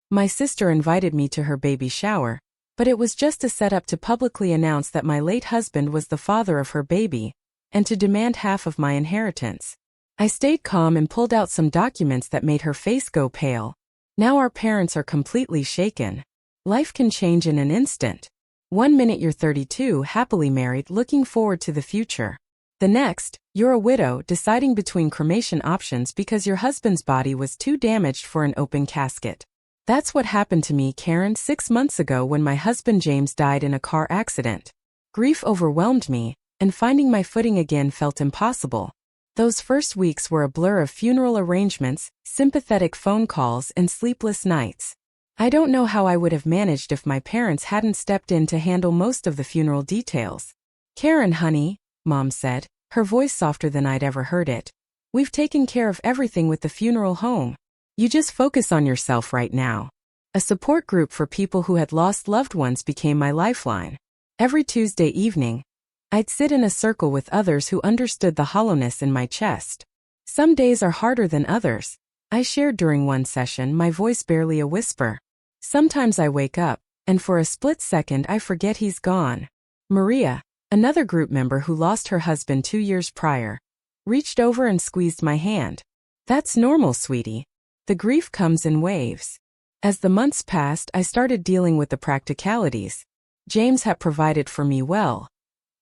My sister invited me to her baby shower, but it was just a setup to publicly announce that my late husband was the father of her baby, and to demand half of my inheritance. I stayed calm and pulled out some documents that made her face go pale. Now our parents are completely shaken. Life can change in an instant. One minute you're 32, happily married, looking forward to the future. The next, you're a widow, deciding between cremation options because your husband's body was too damaged for an open casket. That's what happened to me, Karen, 6 months ago when my husband James died in a car accident. Grief overwhelmed me, and finding my footing again felt impossible. Those first weeks were a blur of funeral arrangements, sympathetic phone calls, and sleepless nights. I don't know how I would have managed if my parents hadn't stepped in to handle most of the funeral details. Karen, honey, Mom said, her voice softer than I'd ever heard it. We've taken care of everything with the funeral home. You just focus on yourself right now. A support group for people who had lost loved ones became my lifeline. Every Tuesday evening, I'd sit in a circle with others who understood the hollowness in my chest. Some days are harder than others. I shared during one session, my voice barely a whisper. Sometimes I wake up, and for a split second I forget he's gone. Maria, another group member who lost her husband 2 years prior, reached over and squeezed my hand. That's normal, sweetie. The grief comes in waves. As the months passed, I started dealing with the practicalities. James had provided for me well.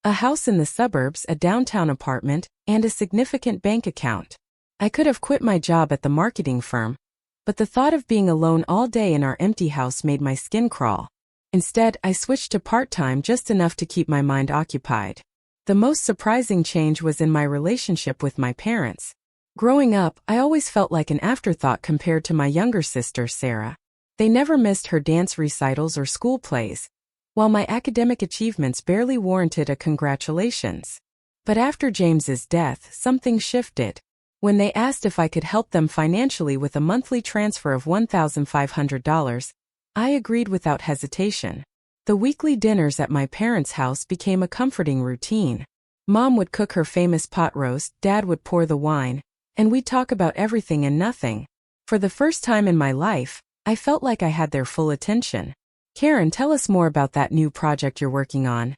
A house in the suburbs, a downtown apartment, and a significant bank account. I could have quit my job at the marketing firm, but the thought of being alone all day in our empty house made my skin crawl. Instead, I switched to part-time, just enough to keep my mind occupied. The most surprising change was in my relationship with my parents. Growing up, I always felt like an afterthought compared to my younger sister, Sarah. They never missed her dance recitals or school plays, while my academic achievements barely warranted a congratulations. But after James's death, something shifted. When they asked if I could help them financially with a monthly transfer of $1,500, I agreed without hesitation. The weekly dinners at my parents' house became a comforting routine. Mom would cook her famous pot roast, Dad would pour the wine, and we'd talk about everything and nothing. For the first time in my life, I felt like I had their full attention. Karen, tell us more about that new project you're working on.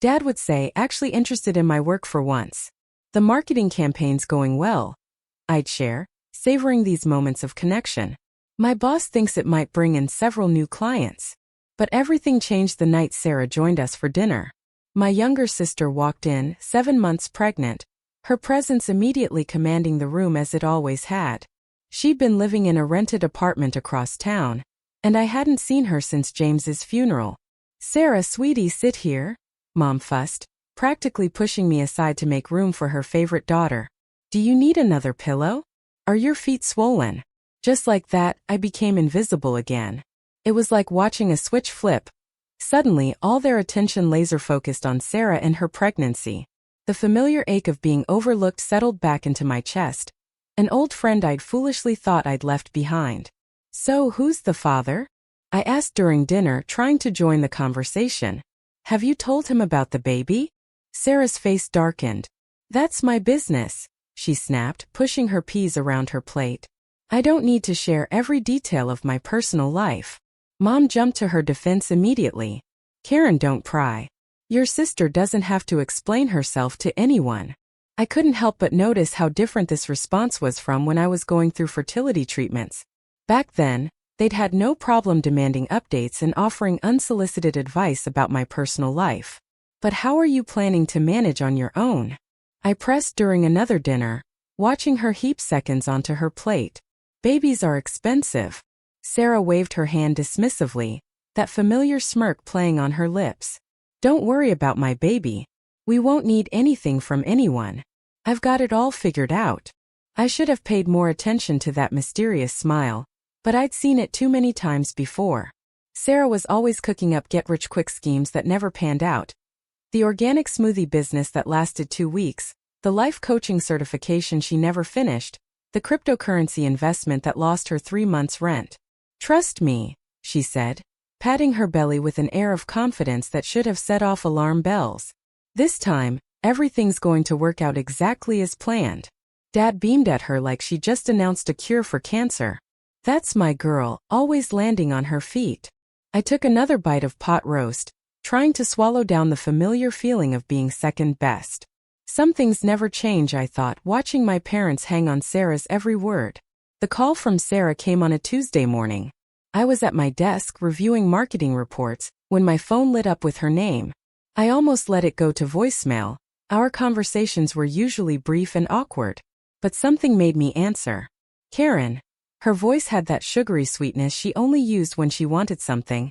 Dad would say, actually interested in my work for once. The marketing campaign's going well. I'd share, savoring these moments of connection. My boss thinks it might bring in several new clients. But everything changed the night Sarah joined us for dinner. My younger sister walked in, 7 months pregnant, her presence immediately commanding the room as it always had. She'd been living in a rented apartment across town, and I hadn't seen her since James's funeral. Sarah, sweetie, sit here, Mom fussed, practically pushing me aside to make room for her favorite daughter. Do you need another pillow? Are your feet swollen? Just like that, I became invisible again. It was like watching a switch flip. Suddenly, all their attention laser-focused on Sarah and her pregnancy. The familiar ache of being overlooked settled back into my chest. An old friend I'd foolishly thought I'd left behind. So, who's the father? I asked during dinner, trying to join the conversation. Have you told him about the baby? Sarah's face darkened. That's my business, she snapped, pushing her peas around her plate. I don't need to share every detail of my personal life. Mom jumped to her defense immediately. Karen, don't pry. Your sister doesn't have to explain herself to anyone. I couldn't help but notice how different this response was from when I was going through fertility treatments. Back then, they'd had no problem demanding updates and offering unsolicited advice about my personal life. But how are you planning to manage on your own? I pressed during another dinner, watching her heap seconds onto her plate. Babies are expensive. Sarah waved her hand dismissively, that familiar smirk playing on her lips. Don't worry about my baby. We won't need anything from anyone. I've got it all figured out. I should have paid more attention to that mysterious smile, but I'd seen it too many times before. Sarah was always cooking up get-rich-quick schemes that never panned out. The organic smoothie business that lasted 2 weeks, the life coaching certification she never finished, the cryptocurrency investment that lost her 3 months' rent. Trust me, she said, patting her belly with an air of confidence that should have set off alarm bells. This time, everything's going to work out exactly as planned. Dad beamed at her like she just announced a cure for cancer. That's my girl, always landing on her feet. I took another bite of pot roast, trying to swallow down the familiar feeling of being second best. Some things never change, I thought, watching my parents hang on Sarah's every word. The call from Sarah came on a Tuesday morning. I was at my desk reviewing marketing reports when my phone lit up with her name. I almost let it go to voicemail. Our conversations were usually brief and awkward, but something made me answer. Karen. Her voice had that sugary sweetness she only used when she wanted something.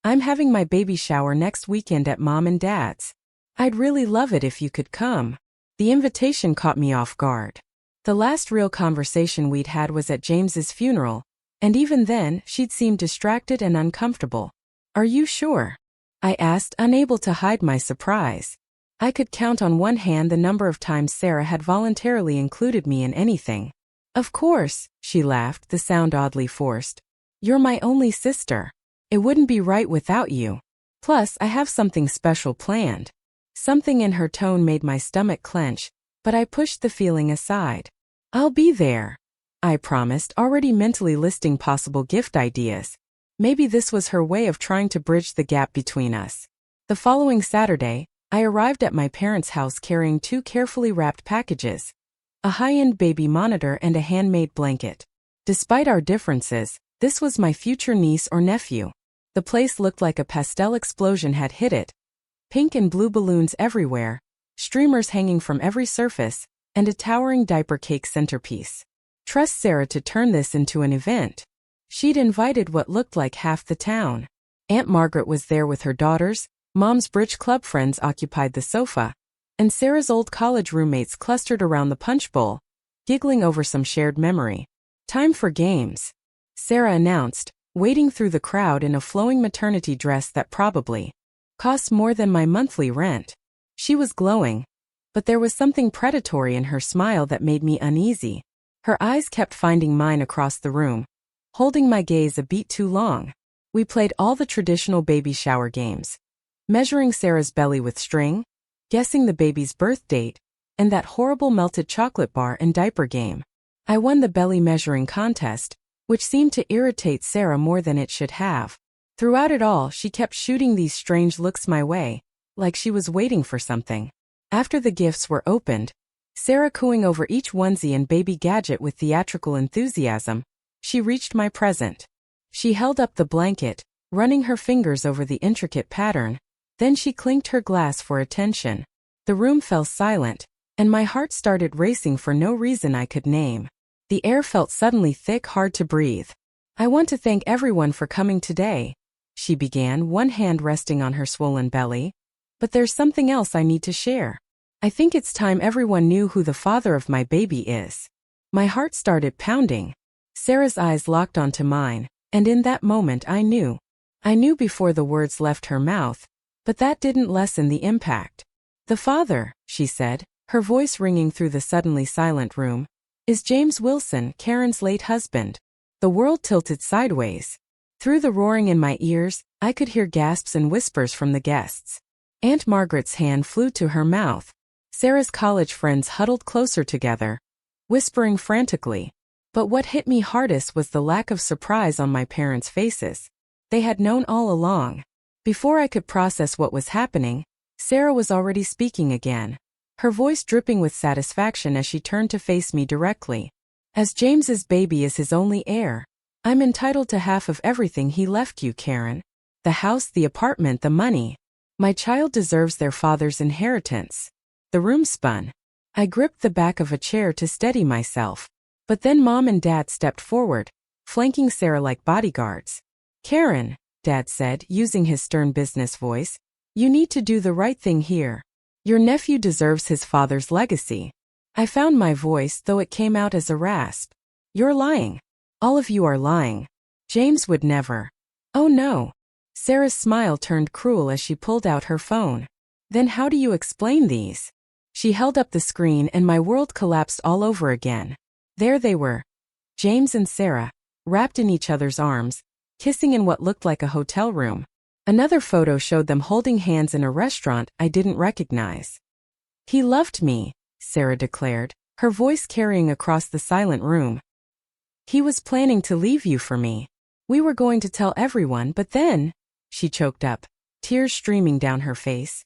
I'm having my baby shower next weekend at Mom and Dad's. I'd really love it if you could come. The invitation caught me off guard. The last real conversation we'd had was at James's funeral, and even then, she'd seemed distracted and uncomfortable. Are you sure? I asked, unable to hide my surprise. I could count on one hand the number of times Sarah had voluntarily included me in anything. Of course, she laughed, the sound oddly forced. You're my only sister. It wouldn't be right without you. Plus, I have something special planned. Something in her tone made my stomach clench, but I pushed the feeling aside. I'll be there, I promised, already mentally listing possible gift ideas. Maybe this was her way of trying to bridge the gap between us. The following Saturday, I arrived at my parents' house carrying 2 carefully wrapped packages. A high-end baby monitor and a handmade blanket. Despite our differences, this was my future niece or nephew. The place looked like a pastel explosion had hit it. Pink and blue balloons everywhere, streamers hanging from every surface, and a towering diaper cake centerpiece. Trust Sarah to turn this into an event. She'd invited what looked like half the town. Aunt Margaret was there with her daughters, Mom's bridge club friends occupied the sofa, and Sarah's old college roommates clustered around the punch bowl, giggling over some shared memory. Time for games, Sarah announced, wading through the crowd in a flowing maternity dress that probably cost more than my monthly rent. She was glowing, but there was something predatory in her smile that made me uneasy. Her eyes kept finding mine across the room, holding my gaze a beat too long. We played all the traditional baby shower games, measuring Sarah's belly with string, guessing the baby's birth date, and that horrible melted chocolate bar and diaper game. I won the belly measuring contest, which seemed to irritate Sarah more than it should have. Throughout it all, she kept shooting these strange looks my way, like she was waiting for something. After the gifts were opened, Sarah cooing over each onesie and baby gadget with theatrical enthusiasm, she reached my present. She held up the blanket, running her fingers over the intricate pattern. Then she clinked her glass for attention. The room fell silent, and my heart started racing for no reason I could name. The air felt suddenly thick, hard to breathe. I want to thank everyone for coming today, she began, one hand resting on her swollen belly. But there's something else I need to share. I think it's time everyone knew who the father of my baby is. My heart started pounding. Sarah's eyes locked onto mine, and in that moment I knew. I knew before the words left her mouth, but that didn't lessen the impact. The father, she said, her voice ringing through the suddenly silent room, is James Wilson, Karen's late husband. The world tilted sideways. Through the roaring in my ears, I could hear gasps and whispers from the guests. Aunt Margaret's hand flew to her mouth. Sarah's college friends huddled closer together, whispering frantically. But what hit me hardest was the lack of surprise on my parents' faces. They had known all along. Before I could process what was happening, Sarah was already speaking again, her voice dripping with satisfaction as she turned to face me directly. As James's baby is his only heir, I'm entitled to half of everything he left you, Karen. The house, the apartment, the money. My child deserves their father's inheritance. The room spun. I gripped the back of a chair to steady myself. But then Mom and Dad stepped forward, flanking Sarah like bodyguards. Karen, Dad said, using his stern business voice, you need to do the right thing here. Your nephew deserves his father's legacy. I found my voice, though it came out as a rasp. You're lying. All of you are lying. James would never. Oh no. Sarah's smile turned cruel as she pulled out her phone. Then how do you explain these? She held up the screen and my world collapsed all over again. There they were, James and Sarah, wrapped in each other's arms, kissing in what looked like a hotel room. Another photo showed them holding hands in a restaurant I didn't recognize. He loved me, Sarah declared, her voice carrying across the silent room. He was planning to leave you for me. We were going to tell everyone, but then, she choked up, tears streaming down her face.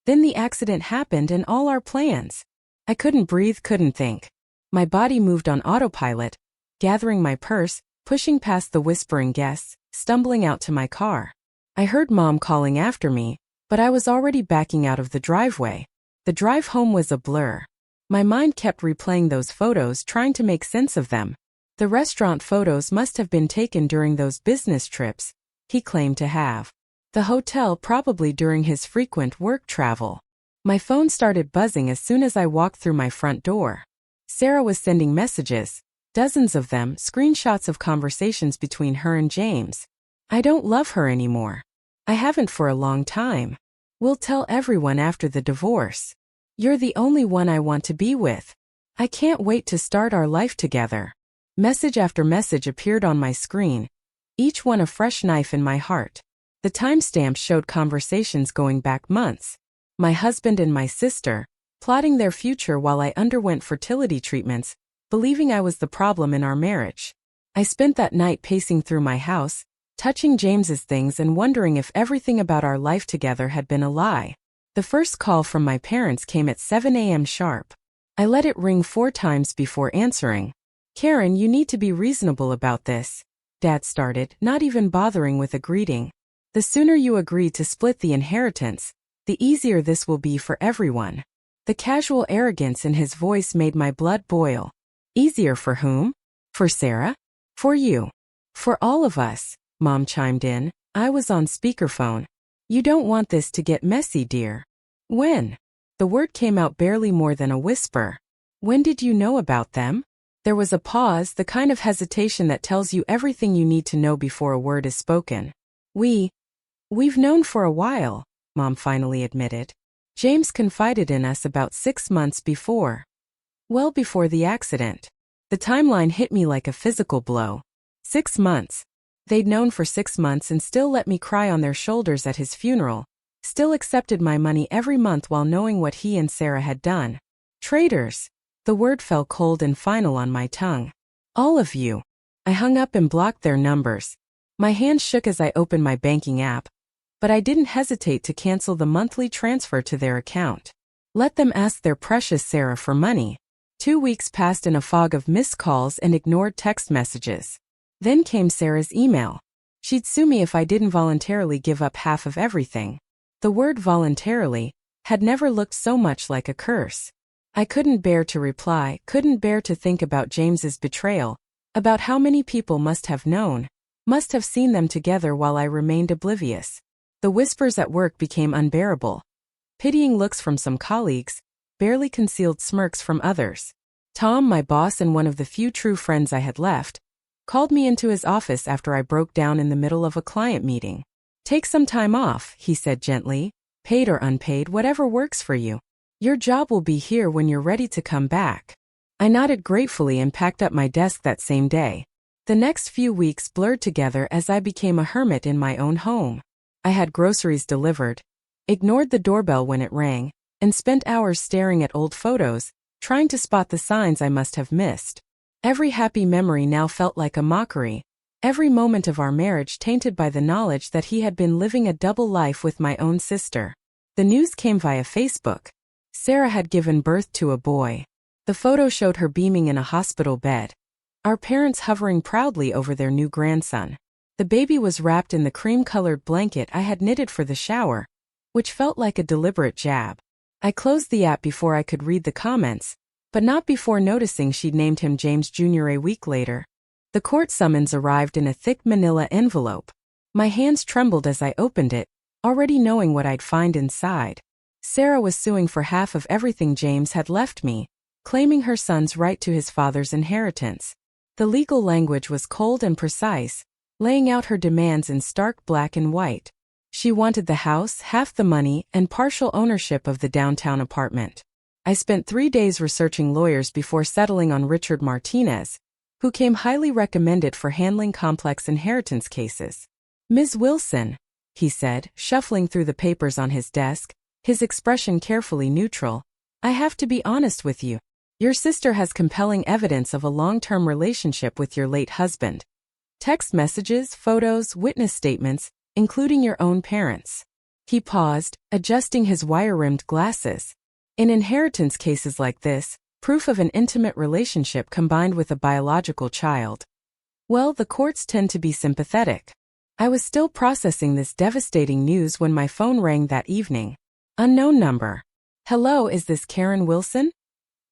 Then the accident happened and all our plans. I couldn't breathe, couldn't think. My body moved on autopilot, gathering my purse, pushing past the whispering guests, stumbling out to my car. I heard Mom calling after me, but I was already backing out of the driveway. The drive home was a blur. My mind kept replaying those photos, trying to make sense of them. The restaurant photos must have been taken during those business trips he claimed to have. The hotel probably during his frequent work travel. My phone started buzzing as soon as I walked through my front door. Sarah was sending messages, dozens of them, screenshots of conversations between her and James. I don't love her anymore. I haven't for a long time. We'll tell everyone after the divorce. You're the only one I want to be with. I can't wait to start our life together. Message after message appeared on my screen, each one a fresh knife in my heart. The timestamps showed conversations going back months. My husband and my sister, plotting their future while I underwent fertility treatments, believing I was the problem in our marriage. I spent that night pacing through my house, touching James's things and wondering if everything about our life together had been a lie. The first call from my parents came at 7 a.m. sharp. I let it ring 4 times before answering. Karen, you need to be reasonable about this, Dad started, not even bothering with a greeting. The sooner you agree to split the inheritance, the easier this will be for everyone. The casual arrogance in his voice made my blood boil. Easier for whom? For Sarah? For you. For all of us, Mom chimed in. I was on speakerphone. You don't want this to get messy, dear. When? The word came out barely more than a whisper. When did you know about them? There was a pause, the kind of hesitation that tells you everything you need to know before a word is spoken. We've known for a while, Mom finally admitted. James confided in us about 6 months before. Well before the accident. The timeline hit me like a physical blow. 6 months. They'd known for 6 months and still let me cry on their shoulders at his funeral, still accepted my money every month while knowing what he and Sarah had done. Traitors. The word fell cold and final on my tongue. All of you. I hung up and blocked their numbers. My hands shook as I opened my banking app, but I didn't hesitate to cancel the monthly transfer to their account. Let them ask their precious Sarah for money. 2 weeks passed in a fog of missed calls and ignored text messages. Then came Sarah's email. She'd sue me if I didn't voluntarily give up half of everything. The word voluntarily had never looked so much like a curse. I couldn't bear to reply, couldn't bear to think about James's betrayal, about how many people must have known, must have seen them together while I remained oblivious. The whispers at work became unbearable. Pitying looks from some colleagues, barely concealed smirks from others. Tom, my boss and one of the few true friends I had left, called me into his office after I broke down in the middle of a client meeting. Take some time off, he said gently, paid or unpaid, whatever works for you. Your job will be here when you're ready to come back. I nodded gratefully and packed up my desk that same day. The next few weeks blurred together as I became a hermit in my own home. I had groceries delivered, ignored the doorbell when it rang, and spent hours staring at old photos, trying to spot the signs I must have missed. Every happy memory now felt like a mockery, every moment of our marriage tainted by the knowledge that he had been living a double life with my own sister. The news came via Facebook. Sarah had given birth to a boy. The photo showed her beaming in a hospital bed, our parents hovering proudly over their new grandson. The baby was wrapped in the cream-colored blanket I had knitted for the shower, which felt like a deliberate jab. I closed the app before I could read the comments, but not before noticing she'd named him James Jr. A week later. The court summons arrived in a thick manila envelope. My hands trembled as I opened it, already knowing what I'd find inside. Sarah was suing for half of everything James had left me, claiming her son's right to his father's inheritance. The legal language was cold and precise, laying out her demands in stark black and white. She wanted the house, half the money, and partial ownership of the downtown apartment. I spent 3 days researching lawyers before settling on Richard Martinez, who came highly recommended for handling complex inheritance cases. Ms. Wilson, he said, shuffling through the papers on his desk, his expression carefully neutral, I have to be honest with you. Your sister has compelling evidence of a long-term relationship with your late husband. Text messages, photos, witness statements, including your own parents. He paused, adjusting his wire-rimmed glasses. In inheritance cases like this, proof of an intimate relationship combined with a biological child. Well, the courts tend to be sympathetic. I was still processing this devastating news when my phone rang that evening. Unknown number. Hello, is this Karen Wilson?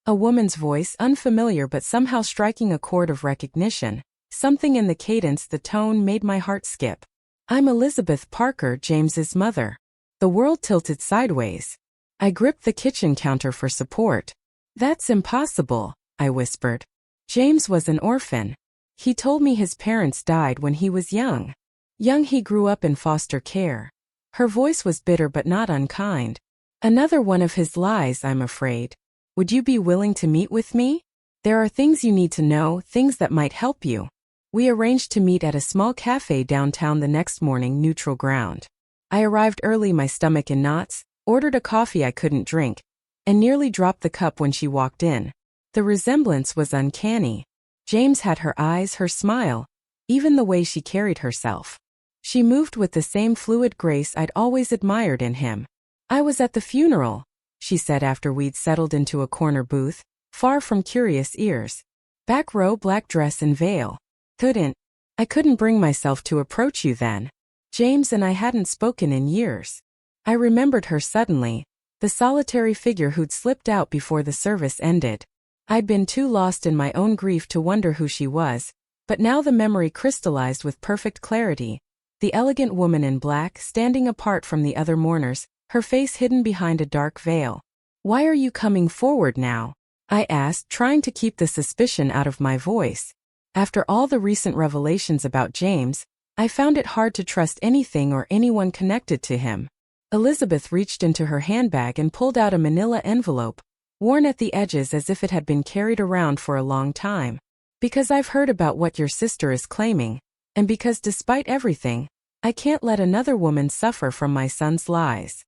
A woman's voice, unfamiliar but somehow striking a chord of recognition. Something in the cadence, the tone, made my heart skip. I'm Elizabeth Parker, James's mother. The world tilted sideways. I gripped the kitchen counter for support. That's impossible, I whispered. James was an orphan. He told me his parents died when he was young. He grew up in foster care. Her voice was bitter but not unkind. Another one of his lies, I'm afraid. Would you be willing to meet with me? There are things you need to know, things that might help you. We arranged to meet at a small cafe downtown the next morning, neutral ground. I arrived early, my stomach in knots, ordered a coffee I couldn't drink, and nearly dropped the cup when she walked in. The resemblance was uncanny. James had her eyes, her smile, even the way she carried herself. She moved with the same fluid grace I'd always admired in him. I was at the funeral, she said after we'd settled into a corner booth, far from curious ears. Back row, black dress and veil. I couldn't bring myself to approach you then. James and I hadn't spoken in years. I remembered her suddenly, the solitary figure who'd slipped out before the service ended. I'd been too lost in my own grief to wonder who she was, but now the memory crystallized with perfect clarity. The elegant woman in black, standing apart from the other mourners, her face hidden behind a dark veil. Why are you coming forward now? I asked, trying to keep the suspicion out of my voice. After all the recent revelations about James, I found it hard to trust anything or anyone connected to him. Elizabeth reached into her handbag and pulled out a manila envelope, worn at the edges as if it had been carried around for a long time. Because I've heard about what your sister is claiming, and because despite everything, I can't let another woman suffer from my son's lies.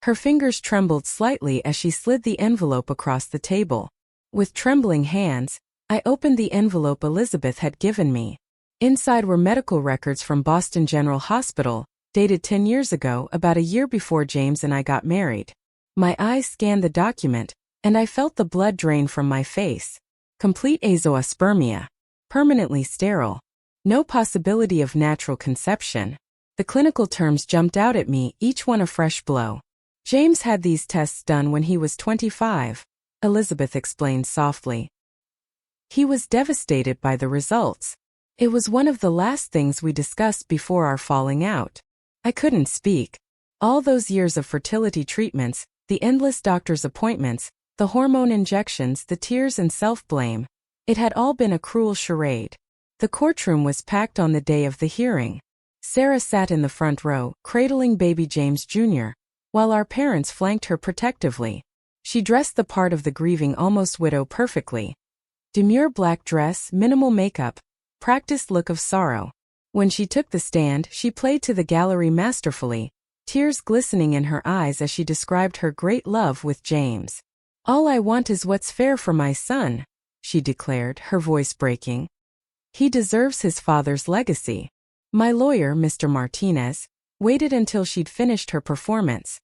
Her fingers trembled slightly as she slid the envelope across the table. With trembling hands, I opened the envelope Elizabeth had given me. Inside were medical records from Boston General Hospital, dated 10 years ago, about a year before James and I got married. My eyes scanned the document, and I felt the blood drain from my face. Complete azoospermia. Permanently sterile. No possibility of natural conception. The clinical terms jumped out at me, each one a fresh blow. James had these tests done when he was 25, Elizabeth explained softly. He was devastated by the results. It was one of the last things we discussed before our falling out. I couldn't speak. All those years of fertility treatments, the endless doctor's appointments, the hormone injections, the tears and self-blame. It had all been a cruel charade. The courtroom was packed on the day of the hearing. Sarah sat in the front row, cradling baby James Jr., while our parents flanked her protectively. She dressed the part of the grieving almost widow perfectly. Demure black dress, minimal makeup, practiced look of sorrow. When she took the stand, she played to the gallery masterfully, tears glistening in her eyes as she described her great love with James. All I want is what's fair for my son, she declared, her voice breaking. He deserves his father's legacy. My lawyer, Mr. Martinez, waited until she'd finished her performance.